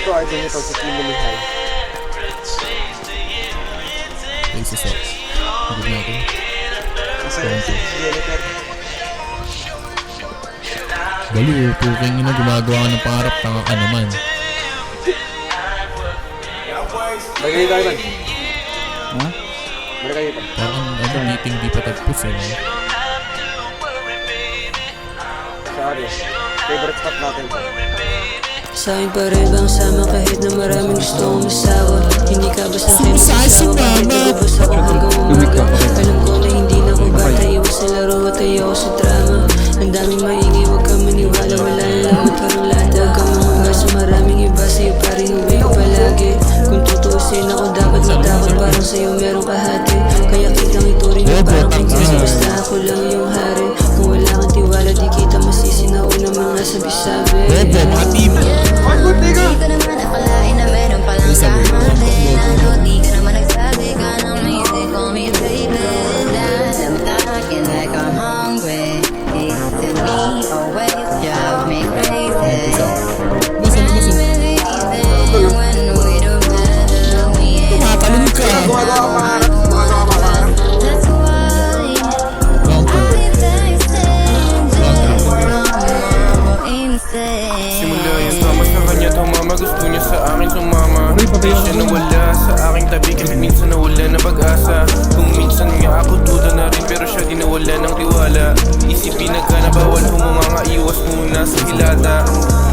ko, idol nito si Kimi Lihay. Isa sa hindi natin. Kasi si Jennifer. Baliw, puking ina, gumagawa ka ng pangarap, tanga ka naman. Bagay tayo man. Ha? Bagay tayo. Parang ano, meeting di pa tagpos eh. Sabi, favorite spot natin. Sa'kin pa rin bang sama kahit na maraming gusto kong masawa. Hindi ka basta kayo masasawa kahit nagubos ako hanggang umaga. Alam ko na hindi na ako bata, iwas sa laro at ayoko sa drama. Ang daming maingay, huwag ka maniwala, wala na lahat karong lata. Huwag ka mamanga sa maraming iba, sa'yo pa rin uwi ko palagi. Kung tutuusin ako dapat matakot, parang sa'yo merong kahati. Kaya kitang ituring na parang king, basta ako lang yung hari. Kung wala kang tiwala, di kita masisi na una mga sabi-sabi. Bobo, mga team! Di ko naman akalain na meron palang kahati. Ano, di ka naman nagsabi ka ng music for me, baby. I'm talking like I'm hungry. Eating me always drive me crazy. Basan, basan. When we do better, we ain't Tumatalon ka! Gumagawa ka pangarap. Gumagawa ka pangarap. that's why Wrong turn. everything's insane. Simula yung tama sa kanya, tumama. Gusto niya sa akin sumama. Siya nawala sa aking tabi kahit minsan nawala na pag-asa. Kung minsan nga ako duda na rin, pero siya di nawala ng tiwala. Isipin na ka na bawal humumanga, iwas muna sa hilata.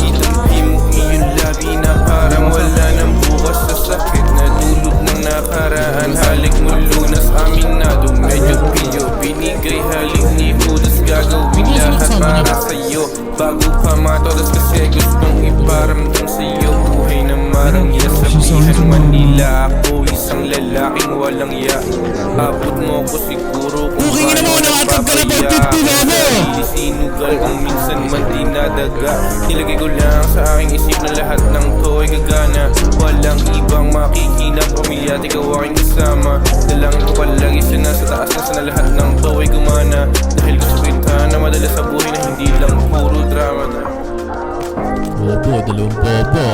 Itampi mo iyong labi na parang wala ng bukas sa sakit na dulot ng nakaraan. Halik mo lunas, aminado, medyo piyo. Binigay halik ni Judas, gagawin lahat para sa'yo. Bago pa matodas kasi gustong iparamdam sa'yo. Buhay na marangya sa bihan Manila. Ako isang lalaking walang ya. Abot mo ko siguro kung Puking ina mo, nakatag ka na pag 50 na mo! Sinugal kung minsan man dinadaga. Nilagay ko lang sa aking isip na lahat ng to ay gagana. Walang ibang makikinang pamilya at ikaw aking kasama. Dalangin ko palagi sa nasa taas na sana lahat ng to ay gumana. Dahil gusto kita na madala sa buhay na hindi lang puro drama na. Bobo, dalawang bobo.